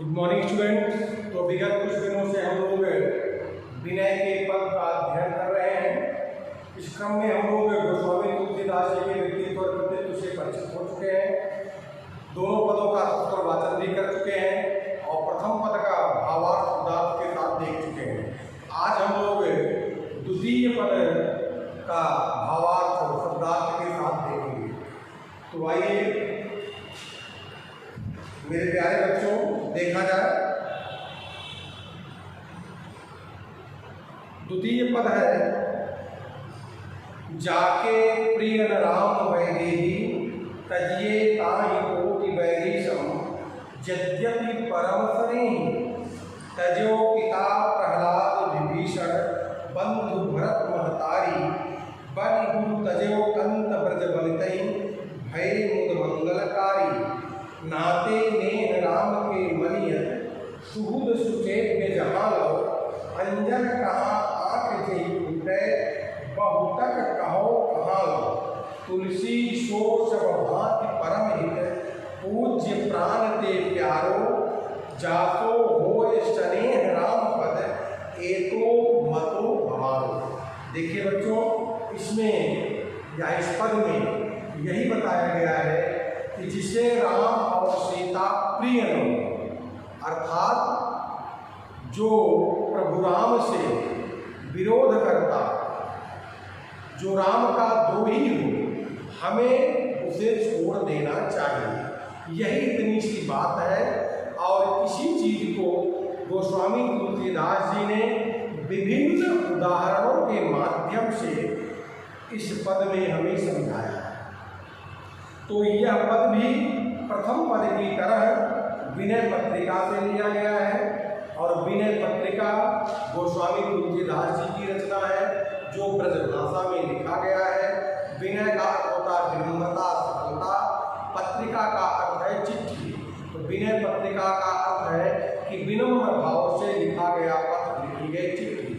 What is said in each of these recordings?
Good morning student. तो विगत कुछ दिनों से हम लोग विनय के पद का अध्ययन कर रहे हैं। इस क्रम में हम लोग गोस्वामी तुलसीदास जी के व्यक्तित्व और कृतित्व से परिचित हो चुके हैं। दोनों पदों का उत्तर वाचन भी कर चुके हैं और प्रथम पद का भावार्थ शब्दार्थ के साथ देख चुके हैं। आज हम लोग द्वितीय पद का भावार्थ शब्दार्थ के साथ देखेंगे। तो आइए मेरे प्यारे बच्चों, देखा जाए। द्वितीय पद है, जाके प्रिय न राम वैदेही तजिए ताहि कोटि वैरीशम यद्यपि परम स्नेही तजो पिता प्रहलाद विभीषण बंधु भरत महतारी बन गुरु तजो कंत ब्रज बलितई भय मुद मंगलकारी नाते नेह राम के मनियत सुहुद सुचेत में जहाँ लो अंजन कहाँ आँख जही उठे बहुतक कहो कहाँ लो तुलसी शोष भांति परम हित पूज्य प्राण ते प्यारो जातो होय स्नेह राम पद एको मतो भवारो। देखिए बच्चों, इसमें या इस पद में यही बताया गया है कि जिसे राम और सीता प्रिय हो, अर्थात जो प्रभु राम से विरोध करता, जो राम का द्रोही हो, हमें उसे छोड़ देना चाहिए। यही इतनी सी बात है। और इसी चीज को गोस्वामी तुलसीदास जी ने विभिन्न उदाहरणों के माध्यम से इस पद में हमें समझाया। तो यह पद भी प्रथम पद की तरह विनय पत्रिका से लिया गया है और विनय पत्रिका गोस्वामी तुलसीदास जी की रचना है जो ब्रज भाषा में लिखा गया है। विनय का अर्थ होता है विनम्रता, सरलता। पत्रिका का अर्थ है चिट्ठी। तो विनय पत्रिका का अर्थ है कि विनम्र भाव से लिखा गया पत्र, लिखी गई चिट्ठी।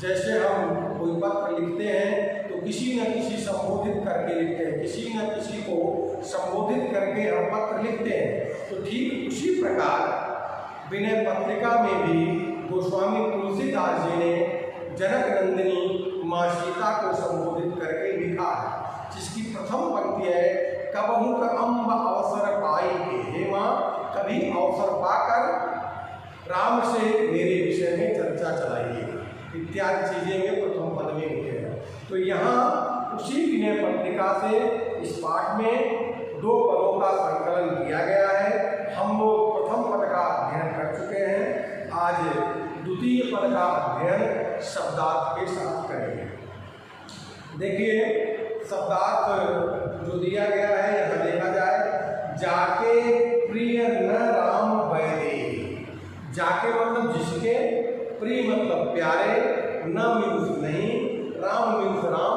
जैसे हम कोई पत्र लिखते हैं तो किसी न किसी संबोधित करके लिखते हैं, किसी न किसी को संबोधित करके हम पत्र लिखते हैं। तो ठीक उसी प्रकार विनय पत्रिका में भी गोस्वामी तुलसीदास जी ने जनक नंदिनी माँ सीता को संबोधित करके लिखा है, जिसकी प्रथम पंक्ति है, कबहू का अम्ब अवसर पाई के, हे माँ कभी अवसर पाकर राम से मेरे विषय में चर्चा चलाइए, इत्यादि चीजें में प्रथम पद में लिखे हैं। तो यहाँ उसी विनय पत्रिका से इस पाठ में दो पदों का संकलन किया गया है। हम लोग प्रथम पद का अध्ययन कर चुके हैं। आज द्वितीय पद का अध्ययन शब्दार्थ के साथ करेंगे। देखिए, शब्दार्थ जो दिया गया है यहाँ देखा जाए, जाके प्रिय न राम वैदेही। जाके मतलब जिसके, प्रिय मतलब प्यारे, न मीन्स नहीं, राम मीन्स राम,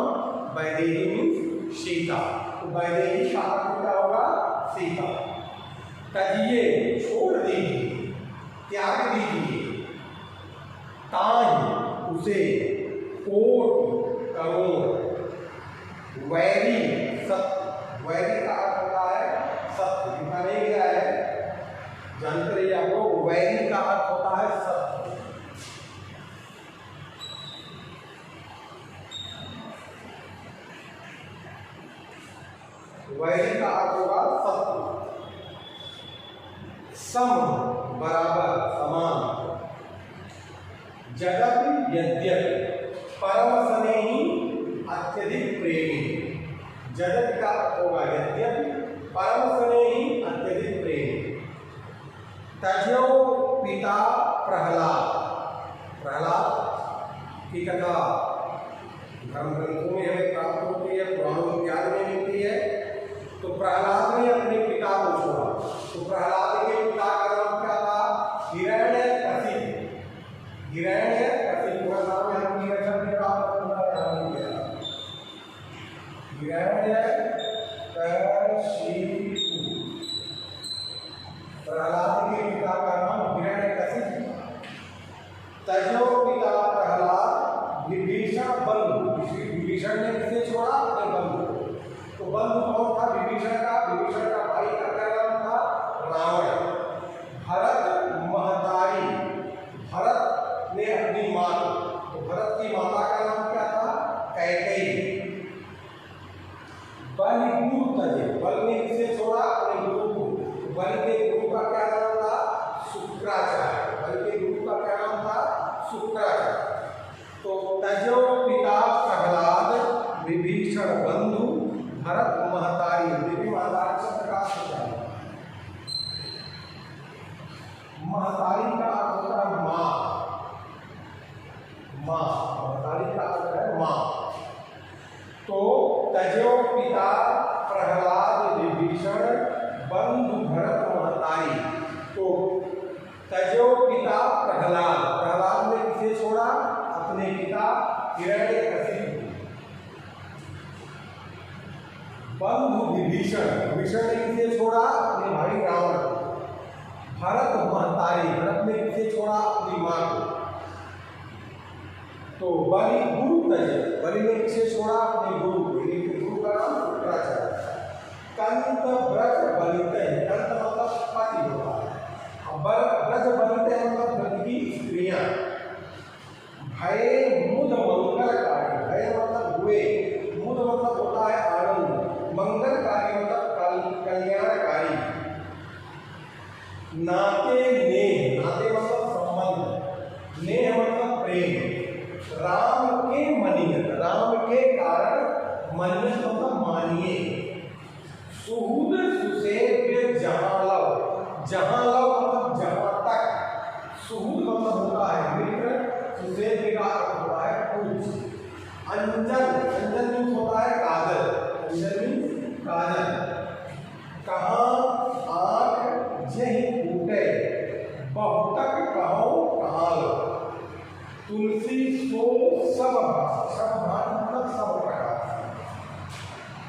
वैदेही मीन्स सीता। तो वैदेही का अर्थ क्या होगा? सीता। तजिए छोड़ दीजिए, त्याग दीजिए, ताहि उसे, कोटि करोड़, वैरी सत्य। वैरी का अर्थ होता है सत्य। लिखा नहीं गया है, जानते रहिए आपको। वैरी का अर्थ होता है सत्य। वैरी का अर्थ होगा सत्य। सम बराबर, समान। जगत यद्यपि परम स्नेही अत्यधिक प्रेमी। जगत का अर्थ होगा यद्यपि परम स्नेही अत्यधिक प्रेमी। तजो पिता प्रहलाद। प्रहलाद की कथा धर्म ग्रंथों में हमें प्राप्त होती है, पुराणों इत्यादि में मिलती है। तो प्रहलाद ने अपने पिता को छोड़ा। तो प्रहलाद के पिता का नाम क्या था? हिरण्यकशिपु। हिरण्यकशिपु का नाम यहाँ की रचना में प्राप्त होता है। प्रहलाद के पिता का नाम हिरण्यकशिपु। तजो पिता प्रहलाद विभीषण बंधु। विभीषण ने किसे छोड़ा? अपने बंधु को। तो बंधु कौन था? विभीषण का। विभीषण का भाई का क्या नाम था? रावण। भरत विभीषण ने किसे छोड़ा? अपने भाई रावण। भरत महतारी, भरत ने किसे छोड़ा? अपनी माँ को। तो बलि गुरु तजे, बलि ने किसे छोड़ा? अपने गुरु को। गुरु का नाम शुक्राचार्य। कंत ब्रज बलिते, कंत मतलब पति होता है, अब ब्रज बलिते मतलब ब्रज की स्त्रियां। भय मुद मंगलकारी, भय मतलब हुए, मुद मतलब होता है आनंद, मंगलकारी मतलब कल्याणकारी। नाते नेह, नाते मतलब संबंध, नेह मतलब प्रेम। राम के मनियत, राम के कारण, मनियत मतलब मानिए। सुहृद सुसेव्य जहां लव, जहां लव मतलब जहां तक। सुहृद मतलब होता है मित्र, सुसेव्य का अर्थ होता है पूज। अंजन, अंजन मीन्स होता है काजल, अंजन मीन्स काजल। कहाँ आंख जही फूटे, बहुतक कहो कहाँ लो। तुलसी सो सब मतलब सब प्रकार।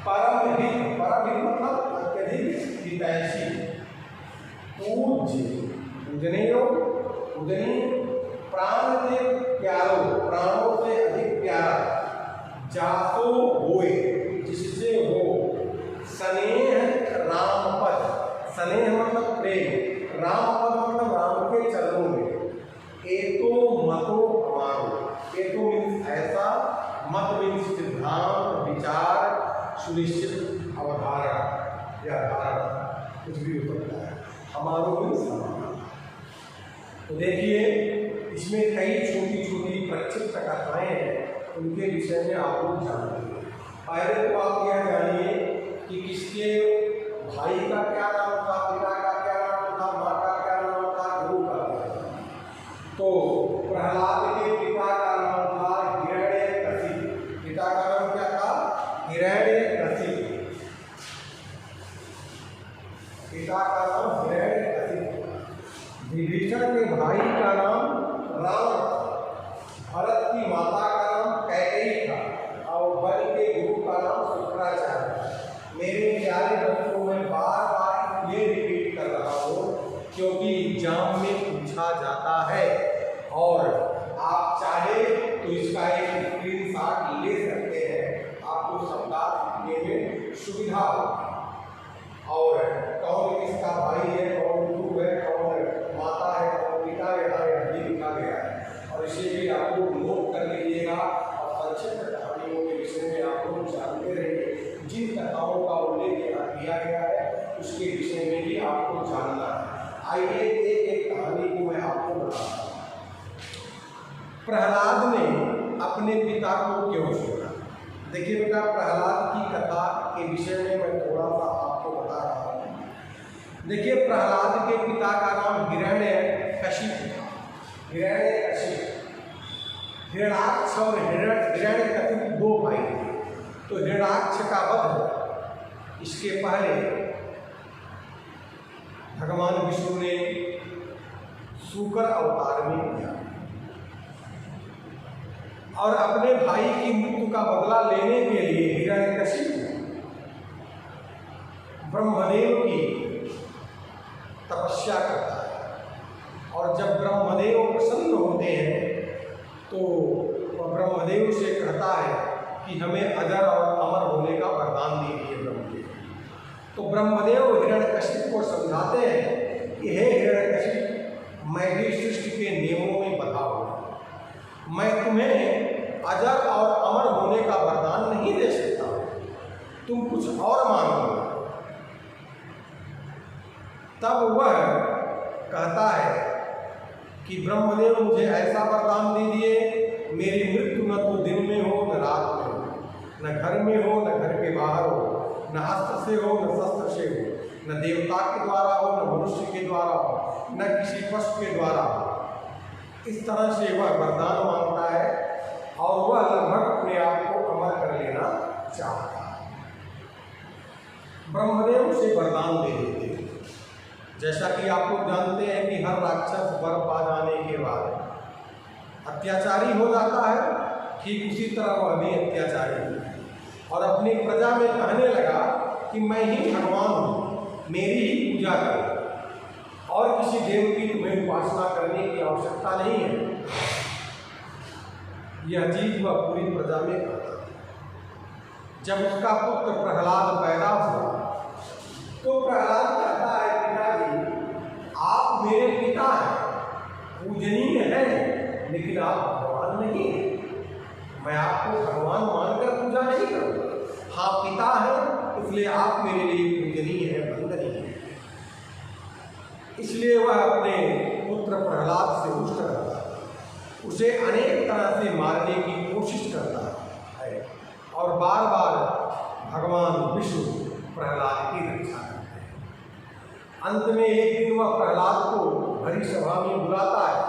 परम हित, परम हित मतलब अत्यधिक हितैषी। पूज्य, पूजनीय, पूजनीय। प्राण से प्यारो, प्राणों से अधिक प्यारा। जासो होए, जिससे हो। स्नेह राम पद, स्नेह मतलब प्रेम, राम पद मतलब राम के चरणों में। एतो मतो हमारो, एतो मीन्स ऐसा, मत मीन्स सिद्धांत, विचार, सुनिश्चित, अवधारणा या धारणा, कुछ भी हो सकता है। हमारो मीन्स हमारा। तो देखिए इसमें कई छोटी छोटी प्रक्षिप्त कथाएं हैं, उनके विषय में आप लोग जानिए। पहले तो आप यह जानिए कि किसके भाई का क्या नाम था, पिता का क्या नाम था, माँ का क्या नाम था, गुरु का क्या नाम था। तो प्रहलाद के पिता का नाम था हिरण्यकशिप, पिता का नाम क्या था? हिरण्यकशिप, पिता का नाम हिरण्यकशिप। विभीषण के भाई का नाम रावण, भरत की माता का नाम कैकेयी था और बलि के गुरु का नाम शुक्राचार्य। मेरे प्यारे बच्चों, मैं बार बार ये रिपीट कर रहा हूँ क्योंकि एग्जाम में पूछा जाता है और आप चाहे तो इसका एक स्क्रीनशॉट ले सकते हैं, आपको शब्दार्थ लिखने में सुविधा होगी। और कौन किसका भाई है, कौन गुरु है, कौन माता है, कौन पिता है, ये लिखा गया है और इसे भी आप लोग नोट कर लीजिएगा और संक्षिप्त कहानियों के विषय में आप लोग जानते रहेंगे। जिन कथाओं का उल्लेख किया गया है उसके विषय में भी आपको जानना है। आइए एक एक कहानी को मैं आपको बताता हूँ। प्रहलाद ने अपने पिता को क्यों छोड़ा? देखिए बेटा, प्रहलाद की कथा के विषय में मैं थोड़ा सा आपको बता रहा हूँ। देखिए, प्रहलाद के पिता का नाम हिरण्यकशिप था। हिरण्यकशिप, हिरण्याक्ष और हिरण्यकशिप दो भाई थे। तो हिरण्याक्ष का वध इसके पहले भगवान विष्णु ने शूकर अवतार में किया और अपने भाई की मृत्यु का बदला लेने के लिए हिरण्यकशिप ब्रह्मदेव की तपस्या करता है और जब ब्रह्मदेव प्रसन्न होते हैं तो वह ब्रह्मदेव से कहता है कि हमें अजर और अमर होने का वरदान दीजिए ब्रह्मदेव। तो ब्रह्मदेव हिरण्यकशिप को समझाते हैं कि हे हिरण्यकशिप, मैं भी सृष्टि के नियमों में बंधा हुआ, मैं तुम्हें अजर और अमर होने का वरदान नहीं दे सकता, तुम कुछ और मांगो। तब वह कहता है कि ब्रह्मदेव मुझे ऐसा वरदान दीजिए, मेरी मृत्यु न तो दिन में हो न रात में हो, न घर में हो न घर के बाहर हो, न अस्त्र से हो न शस्त्र से हो, न देवता के द्वारा हो न मनुष्य के द्वारा हो, न किसी पशु के द्वारा हो। इस तरह से वह वरदान मांगता है और वह लगभग अपने आप को अमर कर लेना चाहता है। ब्रह्मदेव उसे वरदान दे देते हैं। जैसा कि आप लोग जानते हैं कि हर राक्षस वर पा जाने के बाद अत्याचारी हो जाता है, ठीक उसी तरह वह भी अत्याचारी है और अपनी प्रजा में कहने लगा कि कि मैं ही भगवान हूँ, मेरी ही पूजा करो और किसी देव की तुम्हें उपासना करने की आवश्यकता नहीं है। यह चीज वह पूरी प्रजा में कहता। जब उसका पुत्र प्रहलाद पैदा हुआ तो प्रहलाद कहता है, पिताजी आप मेरे पिता हैं, पूजनीय हैं, लेकिन आप भगवान नहीं हैं। मैं आपको भगवान मानकर पूजा नहीं करूँगा। हाँ पिता है इसलिए आप मेरे लिए पूजनीय है, वंदनीय है। इसलिए वह अपने पुत्र प्रहलाद से रुष्ट रहता है, उसे अनेक तरह से मारने की कोशिश करता है और बार बार भगवान विष्णु प्रहलाद की रक्षा करते हैं। अंत में एक दिन वह प्रहलाद को भरी सभा में बुलाता है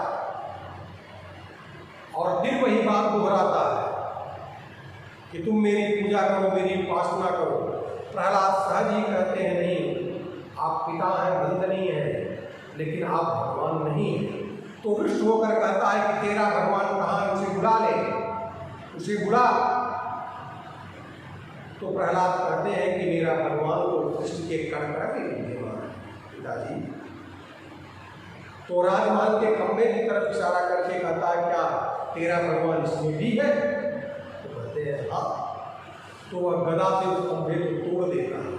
और फिर वही बात दोहराता है कि तुम मेरी पूजा करो, मेरी उपासना करो। प्रहलाद सहज ही कहते हैं, नहीं आप पिता हैं, वंदनीय हैं, लेकिन आप भगवान नहीं हैं। तो रुष्ट होकर कहता है कि तेरा भगवान कहाँ है, उसे बुला ले, उसे बुला। तो प्रहलाद कहते हैं कि मेरा भगवान तो कृष्ण के कटरा के विद्यमान है पिताजी। तो राजमहल के खंभे की तरफ इशारा करके कहता है, क्या तेरा भगवान इसमें भी है? तो कहते हैं हाँ। तो वह गदा से उस खंभे को तोड़ देता है।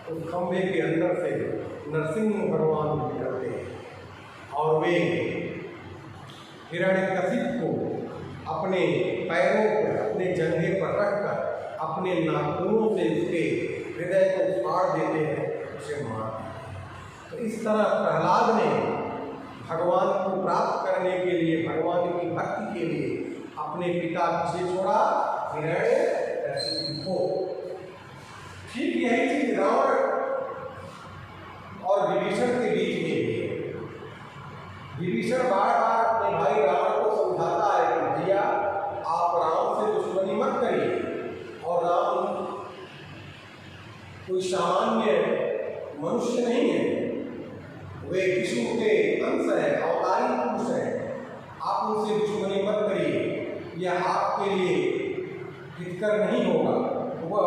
उस खंभे के अंदर से नरसिंह भगवान निकलते हैं और वे हिरण्यकशिप को अपने पैरों पर, अपने जंघे पर रखकर अपने नाखूनों से उसके हृदय को फाड़ देते हैं, उसे मार देते हैं। तो इस तरह प्रहलाद ने भगवान को प्राप्त करने के लिए, भगवान की भक्ति के लिए अपने पिता से छोड़ा, हिरण्यकशिप को। ठीक यही चीज रावण और विभीषण के बीच में भी है। विभीषण बार बार अपने भाई रावण को समझाता है कि भैया आप राम से दुश्मनी मत करिए, और राम कोई सामान्य मनुष्य नहीं है, वे विष्णु के अंश है, अवतारी पुरुष है। आप उनसे दुश्मनी मत करिए, यह आपके लिए हितकर नहीं होगा। वह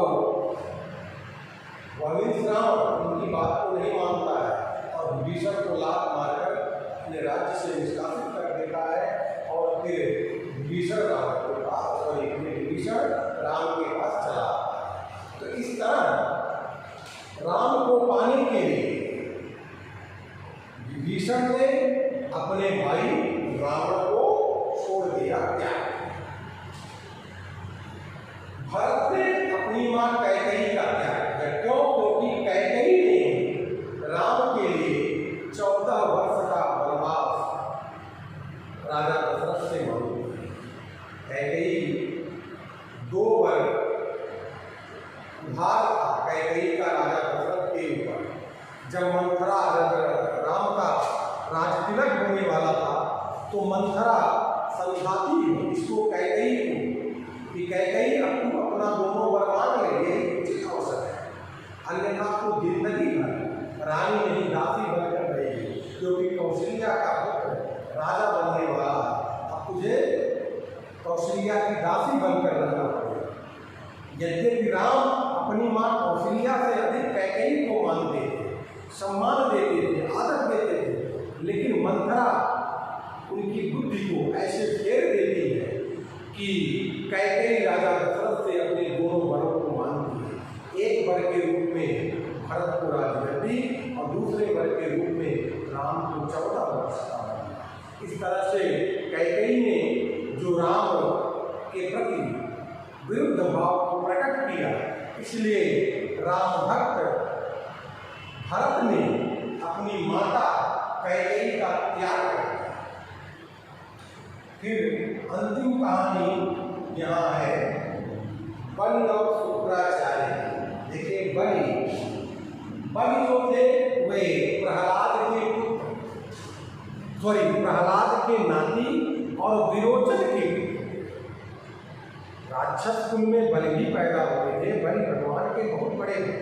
राम उनकी बात को नहीं मानता है और विभीषण को लात मारकर अपने राज्य से निष्कासित कर देता है। और फिर विभीषण राम के पास चला। तो इस तरह राम को पाने के लिए विभीषण ने अपने भाई रावण को छोड़ दिया। क्या भरत ने अपनी मां कैकेयी का त्याग किया? क्यों? क्योंकि कैकेयी ने राम के लिए 14 वर्ष का वनवास राजा दशरथ से मांग लिया। कैकेयी 2 वर्ष उधार था कैकेयी का राजा दशरथ के ऊपर। जब मंथरा राम का राज तिलक होने वाला था तो मंथरा समझाती इसको कैकेयी को कि कैकेयी अब तुम अपना दोनों वर मांग ले, ये उचित अवसर है, अन्यथा तो जिंदगी भर रानी नहीं दासी बनकर रहेगी, क्योंकि कौशल्या का पुत्र राजा बनने वाला है। अब तुझे कौशल्या की दासी बनकर रहना पड़ेगा। यद्यपि राम अपनी मां कौशल्या से अधिक कैकेयी को मानते थे, सम्मान देते थे, आदर देते थे, लेकिन मंथरा उनकी बुद्धि को ऐसे फेर देती है कि कैकेयी राजा दशरथ से अपने दोनों वरों को मानती है। एक वर के रूप में भरत को राजगद्दी और दूसरे वर के रूप में राम को 14 वर्ष का बना। इस तरह से कैकेयी ने जो राम के प्रति विरुद्ध भाव को प्रकट किया, इसलिए राम भक्त भरत ने अपनी माता कैकेयी का त्याग कर दिया। फिर अंतिम कहानी यहाँ है बलि और शुक्राचार्य। देखिए बलि जो थे वे प्रहलाद के पुत्र, प्रहलाद के नाती और विरोचन के राक्षस कुल में बलि भी पैदा हुए थे। बलि भगवान के बहुत बड़े थे।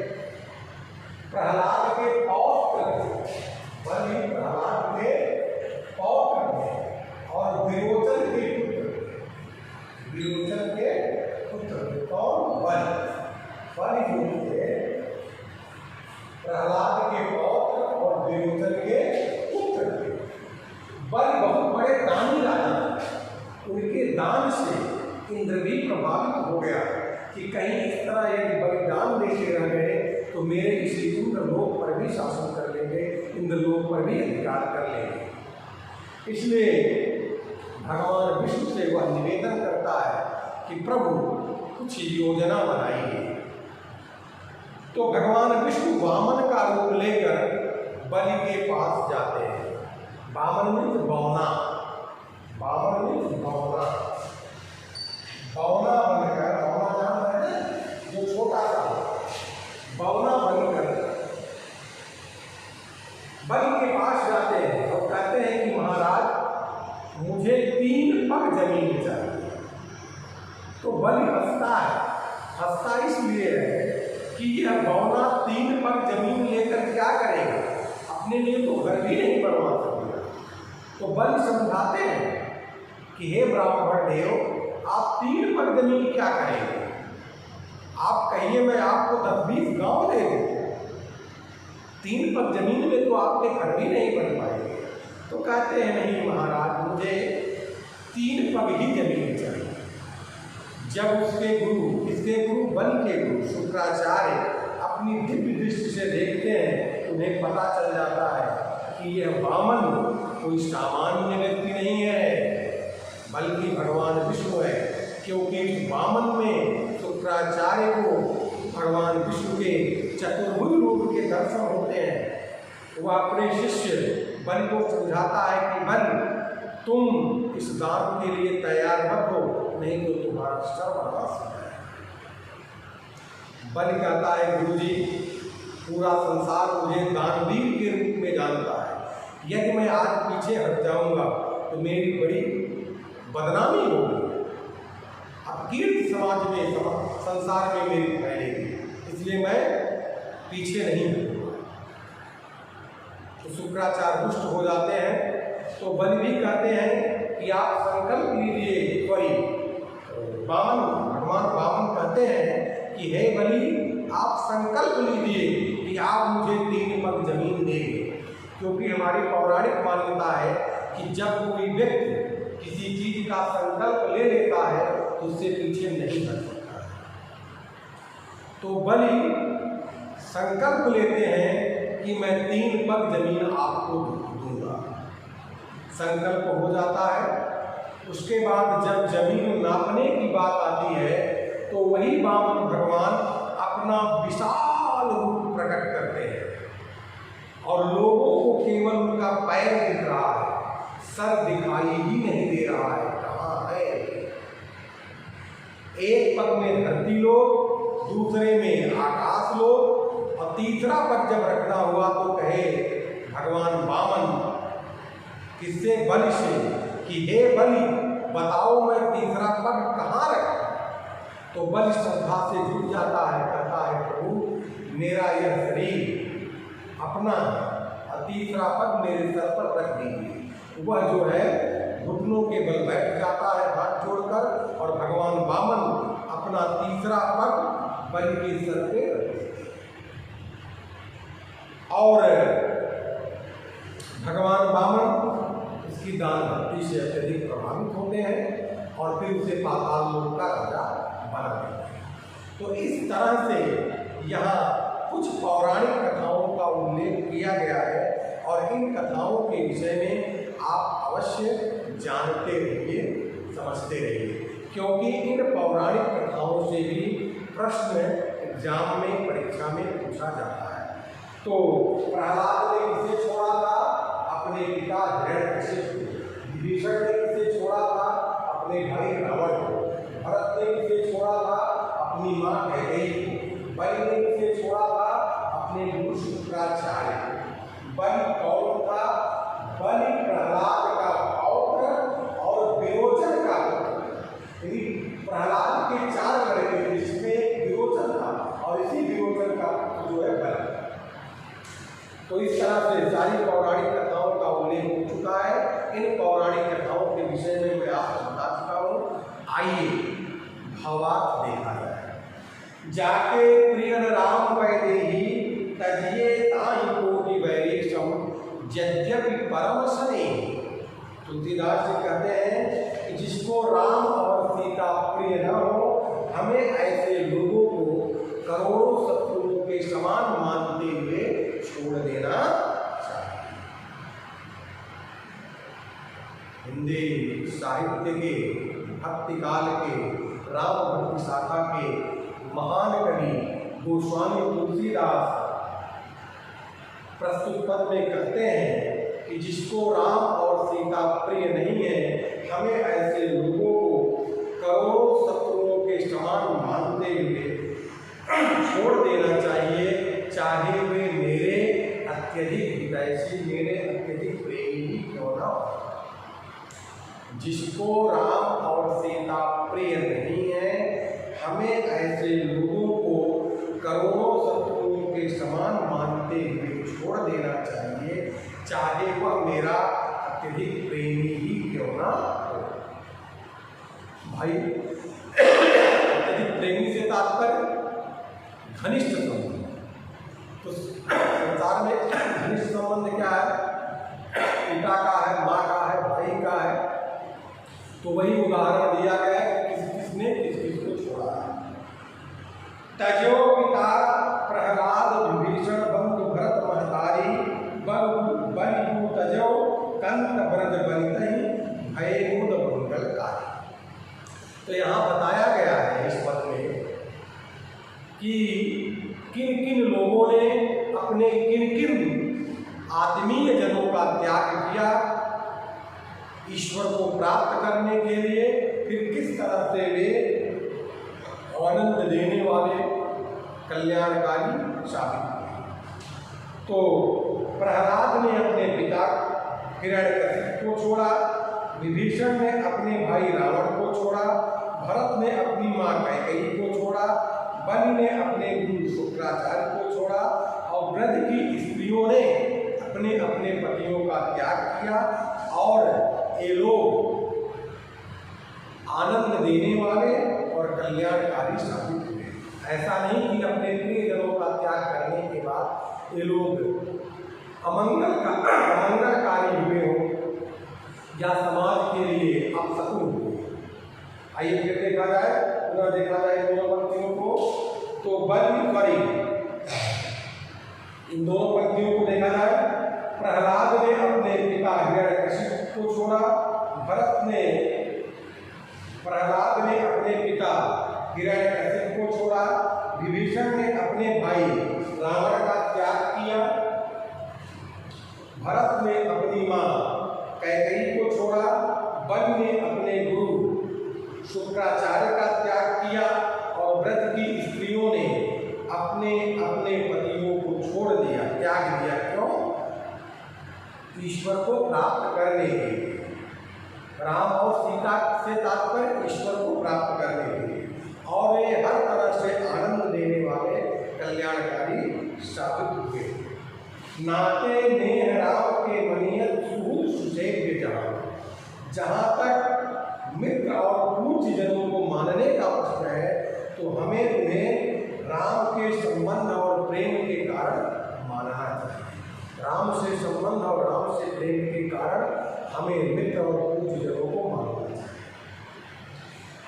प्रहलाद के पौत्र बलि प्रहलाद के पौत्र और विरोचन के पुत्र कौन? बलि जो थे और विरोचन के पुत्र थे। बलि बहुत बड़े दानी राजा थे। उनके दान से इंद्र भी प्रभावित हो गया कि कहीं इस तरह यदि बलिदान देते रह गए तो मेरे किसी इंद्रलोक पर भी शासन कर लेंगे, इंद्रलोक पर भी अधिकार कर लेंगे। इसलिए भगवान विष्णु से वह निवेदन करता है कि प्रभु कुछ योजना बनाइए। तो भगवान विष्णु वामन का रूप लेकर बलि के पास जाते हैं। वामन मीन्स बौना, वामन मीन्स बौना, बौना बनकर, बौना जान है जो छोटा सा, बौना बनकर बलि के पास जाते हैं और कहते हैं कि महाराज मुझे 3 पग जमीन चाहिए। तो बलि हंसता है, हंसता इसलिए है कि यह बौना 3 पग जमीन लेकर क्या करेगा, अपने लिए तो घर भी नहीं बनवा सकेगा। तो बलि समझाते हैं कि हे ब्राह्मण देव, आप 3 पग जमीन क्या करेंगे, आप कहिए मैं आपको 10-20 गांव दे दूं। 3 पग जमीन में तो आपके घर भी नहीं बन पाएंगे। तो कहते हैं नहीं महाराज, मुझे 3 पग ही जमीन चाहिए। जब इसके गुरु बलि के गुरु शुक्राचार्य अपनी दिव्य दृष्टि से देखते हैं, उन्हें पता चल जाता है कि यह वामन कोई सामान्य व्यक्ति नहीं है, बल्कि भगवान विष्णु है। क्योंकि इस वामन में शुक्राचार्य को भगवान विष्णु के चतुर्भुज रूप के दर्शन होते हैं। वह अपने शिष्य बलि को समझाता है कि बलि तुम इस दान के लिए तैयार मत हो, नहीं तो तुम्हारा सर्वनाश हो जाएगा। बलि कहता है गुरुजी, पूरा संसार मुझे दानवीर के रूप में जानता है, यदि मैं आज पीछे हट जाऊंगा तो मेरी बड़ी बदनामी होगी, अब कीर्ति समाज में, संसार में मेरी फैलेगी, इसलिए मैं पीछे नहीं हटूंगा। तो शुक्राचार्य रुष्ट हो जाते हैं। तो बलि भी कहते हैं कि आप संकल्प लीजिए। भगवान वामन कहते हैं कि हे बलि, आप संकल्प लीजिए कि आप मुझे 3 पग जमीन देंगे। क्योंकि हमारी पौराणिक मान्यता है कि जब कोई व्यक्ति किसी चीज का संकल्प ले लेता है तो उससे पीछे नहीं हट सकता। तो बलि संकल्प लेते हैं कि मैं 3 पग जमीन आपको दूंगा। संकल्प हो जाता है। उसके बाद जब जमीन नापने की बात आती है तो वही वामन भगवान अपना विशाल रूप प्रकट करते हैं और लोगों को केवल उनका पैर दिख रहा है, सर दिखाई ही नहीं दे रहा है, कहाँ है। एक पग में धरती लोग, दूसरे में आकाश लोग, और तीसरा पग जब रखना हुआ तो कहे भगवान वामन किससे, बलि से, कि हे बलि बताओ मैं तीसरा पग कहाँ रखूं। तो बलि श्रद्धा से जुट जाता है, कहता है प्रभु मेरा यह शरीर अपना तीसरा पग मेरे सर पर रख दीजिए। वह जो है घुटनों के बल बैठ जाता है हाथ जोड़कर, और भगवान वामन अपना तीसरा पग बलि के सर पे रख देते हैं। और भगवान वामन इसकी दान भक्ति से अत्यधिक प्रभावित होते हैं और फिर उसे पाताल लोक का राजा बना देते हैं। तो इस तरह से यहाँ कुछ पौराणिक कथाओं का उल्लेख किया गया है और इन कथाओं के विषय में आप अवश्य जानते रहिए, समझते रहिए, क्योंकि इन पौराणिक कथाओं से भी प्रश्न एग्जाम में, परीक्षा में पूछा जाता है। तो प्रहलाद ने किसे छोड़ा था? अपने पिता हिरण्यकशिप को। विभीषण ने किसे छोड़ा था? अपने भाई रावण को। भरत ने किसे छोड़ा था? अपनी माँ कैकेयी को। बलि ने किसे छोड़ा था? अपने गुरु शुक्राचार्य को। बलि कौन था? बलि प्रहलाद का पौत्र और विरोचन का पुत्र। प्रहलाद के 4 लड़के थे, जिसमें विरोचन था और इसी विरोचन का पुत्र जो है बलि। तो इस तरह से सारी पौराणिक कथाओं का उल्लेख हो चुका है। इन पौराणिक कथाओं के विषय में मैं आपको बता चुका हूँ। आइए भावार्थ देखा जाए। जाके प्रियन राम वैदेही तजिए ताहि कोटि वैरेशम यद्यपि परम स्नेह, तुलसीदास जी कहते हैं कि जिसको राम और सीता प्रिय न हो, हमें ऐसे लोगों को करोड़ों शत्रुओं के समान मानते हुए छोड़ देना चाहिए। हिंदी साहित्य के भक्ति काल के राम भक्ति शाखा के महान कवि गोस्वामी तुलसीदास प्रस्तुत पद में कहते हैं कि जिसको राम और सीता प्रिय नहीं है, हमें ऐसे लोगों को करोड़ों शत्रुओं के समान मानते हुए छोड़ देना चाहिए, चाहे वे मेरे अत्यधिक हितैषी, मेरे अत्यधिक प्रेमी क्यों न हो। जिसको राम और सीता प्रिय नहीं है, हमें ऐसे लोगों को करोड़ों शत्रुओं के समान मानते हुए छोड़ देना चाहिए, चाहे वह मेरा अत्यधिक प्रेमी ही क्यों ना हो। भाई, अत्यधिक प्रेमी से तात्पर्य घनिष्ठ संबंध। तो संसार में घनिष्ठ संबंध क्या है? पिता का है, माँ का है, भाई का है। तो वही उदाहरण दिया गया है कि किसने किस को छोड़ा है। तजो पिता प्रहलाद विभीषण बंधु भरत महतारी, बलि तजो कंत ब्रज बनितहि भय मुद मंगलकारी। तो यहाँ बताया गया है इस पद में कि किन किन लोगों ने अपने किन किन आत्मीय जनों का त्याग किया ईश्वर को प्राप्त करने के लिए, फिर किस तरह से वे आनंद देने वाले कल्याणकारी साबित हुए। तो प्रहलाद ने अपने पिता हिरण्यकशिपु को छोड़ा, विभीषण ने अपने भाई रावण को छोड़ा, भरत ने अपनी माँ कैकेयी को छोड़ा, बलि ने अपने गुरु शुक्राचार्य को छोड़ा, और ब्रज की स्त्रियों ने अपने अपने पतियों का त्याग किया। और ये लोग आनंद देने वाले और कल्याणकारी साबित हुए। ऐसा नहीं कि अपने प्रियजनों का त्याग करने के बाद ये लोग अमंगलकारी हुए हो या समाज के लिए अपशकुन हुए। आइए फिर देखा जाए, पुनः देखा जाए दोनों पंक्तियों को। तो बलि बलि, इन दोनों पंक्तियों को देखा जाए। प्रहलाद ने अपने पिता हिरण्यकशिपु को छोड़ा, प्रहलाद ने अपने पिता हिरण्यकशिपु को छोड़ा, विभीषण ने अपने भाई रावण का त्याग किया, भरत ने अपनी माँ कैकेयी को छोड़ा, बलि ने अपने गुरु शुक्राचार्य का त्याग किया, और ब्रज की स्त्रियों ने अपने अपने पतियों को छोड़ दिया, त्याग दिया। क्यों? ईश्वर को प्राप्त करने के लिए। राम और सीता से तात्पर्य ईश्वर को प्राप्त करने के लिए, और ये हर तरह से आनंद देने वाले कल्याणकारी साबित हुए। नाते नेह राम के मनियत सुहृद सुसेव्य जहाँ, जहाँ तक मित्र और पूज्य जनों को मानने का प्रश्न है, तो हमें उन्हें राम के संबंध और प्रेम के कारण मानना चाहिए। राम से संबंध और राम से प्रेम के कारण हमें मित्र और पूज्य जनों को मानना चाहिए।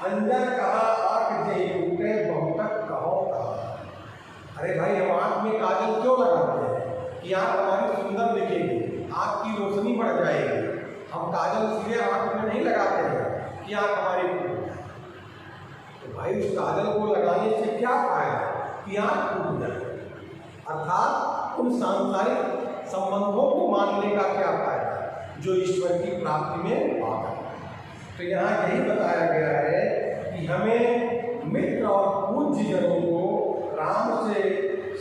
अंजन कहा आंख जे टूटे बहुतक कहो कहा। अरे भाई, हम आंख में काजल क्यों लगाते हैं? कि आंख हमारी सुंदर दिखेगी, आंख की रोशनी बढ़ जाएगी। हम काजल सीधे आंख में नहीं लगाते हैं कि आंख हमारी टूट जाए। तो भाई, उस काजल को लगाने से क्या फायदा कि आंख टूट जाए? अर्थात उन सांसारिक संबंधों को मानने का क्या फायदा जो ईश्वर की प्राप्ति में बाधक है। तो यहाँ यही बताया गया है कि हमें मित्र और पूज्य जनों को राम से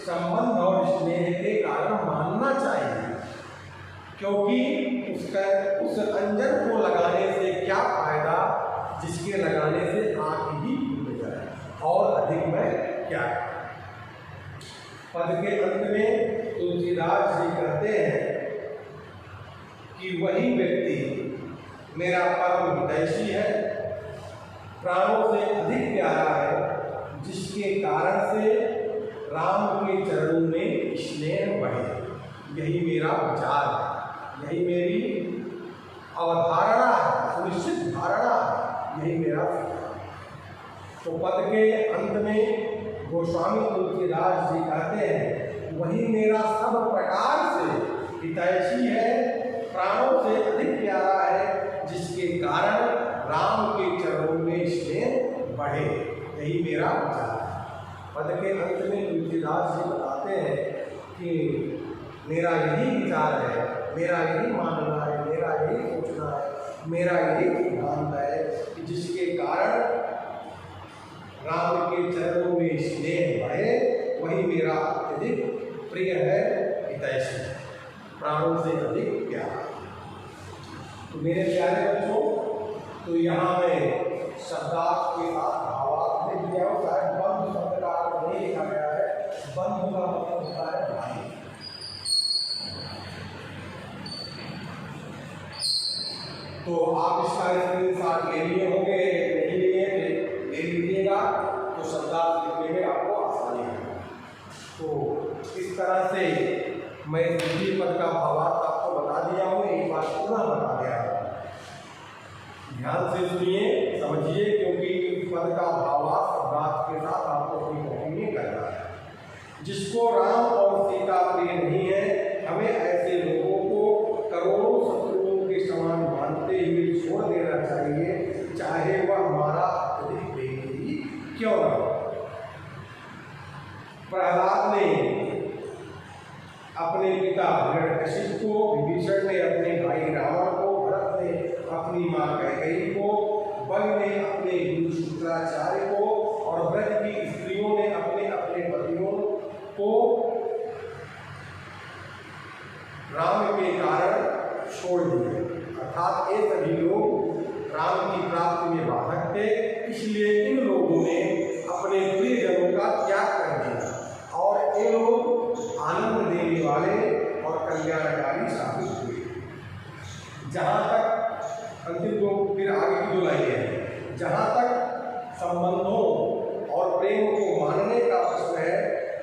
संबंध और स्नेह के कारण मानना चाहिए, क्योंकि उस अंजन को लगाने से क्या फायदा जिसके लगाने से आंख ही टूट जाए, और अधिक में क्या। पद के अंत में तुलसीदास जी कहते हैं कि वही व्यक्ति मेरा परम हितैषी है, प्राणों से अधिक प्यारा है, जिसके कारण से राम के चरणों में स्नेह बढ़े। यही मेरा विचार है। यही मेरी अवधारणा है, सुनिश्चित धारणा है, यही मेरा सिद्धांत। तो पद के अंत में गोस्वामी तुलसीदास जी कहते हैं, वही मेरा सब प्रकार से हितैषी है, प्राणों से अधिक प्यारा है, जिसके कारण राम के चरणों में स्नेह बढ़े। यही मेरा विचार है। पद के अंत में तुलसीदास जी बताते हैं कि मेरा यही विचार है, मेरा यही मानना है, मेरा यही सोचना है, मेरा यही सिद्धांत है कि जिसके कारण राम के चरणों में स्नेह बढ़े, वही मेरा अत्यधिक प्रिय है, हितैषी, प्राणों से अधिक प्यारा। तो मेरे प्यारे बच्चों, तो यहाँ मैं शब्दार्थ के साथ भावार्थ में दिया हूँ। शायद बंधु शब्द का अर्थ नहीं लिखा गया है। बंधु का मतलब होता है भाई। तो आप इसका स्क्रीनशॉट ले लिए होंगे, नहीं लिए ले लीजिएगा, तो शब्दार्थ लिखने में आपको आसानी होगी। तो इस तरह से मैं द्वितीय पद का भावार्थ आपको बता दिया हूँ, एक बार पुनः बता दिया है। ध्यान से सुनिए, समझिए, क्योंकि इस पद का भावार्थ शब्दार्थ के साथ आपको कोई कॉपी नहीं करना है। जिसको राम और सीता प्रिय नहीं है, हमें ऐसे लोगों को करोड़ों शत्रुओं के समान मानते हुए छोड़ देना चाहिए, चाहे वह हमारा अत्यधिक प्रेमी ही क्यों न हो। प्रहलाद ने अपने पिता हिरण्यकशिपु को, विभीषण ने अपने भाई रावण को, भरत ने अपनी माँ कैकेयी को, बल ने अपने गुरु शुक्राचार्य को और ब्रज की स्त्रियों ने अपने अपने पतियों को राम के कारण छोड़ दिया। अर्थात ये सभी लोग राम की प्राप्ति में बाधक थे, इसलिए इन लोगों ने अपने प्रियजनों का त्याग कर दिया और ये लोग आनंद देने वाले और कल्याणकारी साबित हुए। जहाँ तक अंतिम दो, फिर आगे की दो लाइनें हैं, जहाँ तक संबंधों और प्रेम को मानने का प्रश्न है,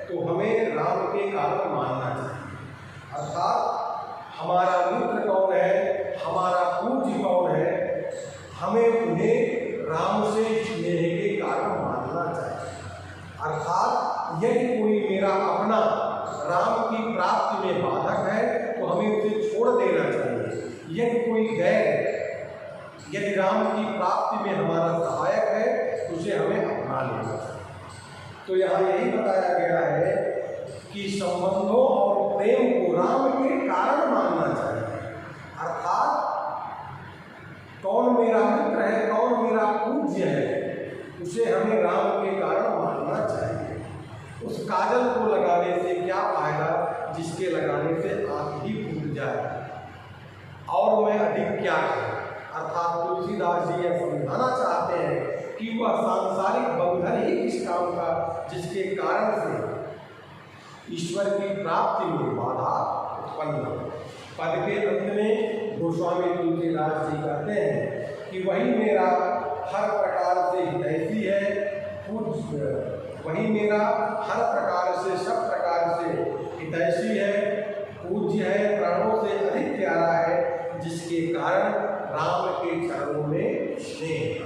तो हमें राम के कारण मानना चाहिए। अर्थात हमारा मित्र कौन है, हमारा पूज्य कौन है, हमें उन्हें राम से स्नेह के कारण मानना चाहिए। अर्थात यदि कोई मेरा अपना राम की प्राप्ति में बाधक है, तो हमें उसे छोड़ देना चाहिए। यदि कोई गैर, यदि राम की प्राप्ति में हमारा सहायक है, तो उसे हमें अपना लेना चाहिए। तो यहाँ यही बताया गया है कि संबंधों और प्रेम को राम के कारण मानना चाहिए। अर्थात कौन मेरा मित्र है, कौन मेरा पूज्य है, उसे हमें राम के कारण मानना चाहिए। उस काजल को लगाने से क्या फायदा, जिसके लगाने से आँख ही फूट जाए, और मैं अधिक क्या करूं। अर्थात तुलसीदास जी यह समझाना चाहते हैं कि वह सांसारिक बंधन ही किस काम का, जिसके कारण से ईश्वर की प्राप्ति में बाधा उत्पन्न हो। पद के अंत में गोस्वामी तुलसीदास जी कहते हैं कि वही मेरा हर प्रकार से हितैषी है, वही मेरा हर प्रकार से, सब प्रकार से हितैषी है, पूज्य है, प्राणों से अधिक प्यारा है, जिसके कारण राम के चरणों में स्नेह।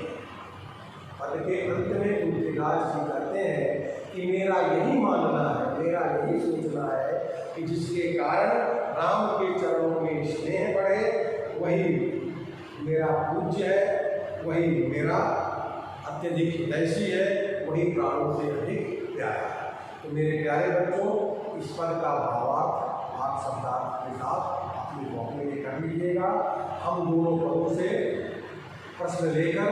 पद के अंत में तुलसीदास जी कहते हैं कि मेरा यही मानना है, मेरा यही सोचना है कि जिसके कारण राम के चरणों में स्नेह बढ़े, वही मेरा पूज्य है, वही मेरा अत्यधिक हितैषी है, वही प्राणों से अधिक प्यारा है। तो मेरे प्यारे बच्चों, इस पद का भावार्थ आप शब्दार्थ के साथ अपनी कॉपी में कर लीजिएगा। हम दोनों पदों से प्रश्न लेकर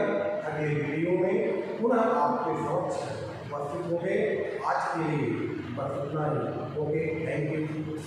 अगले वीडियो में पुनः आपके समक्ष उपस्थित होंगे। आज के लिए बस इतना ही। Okay, thank you.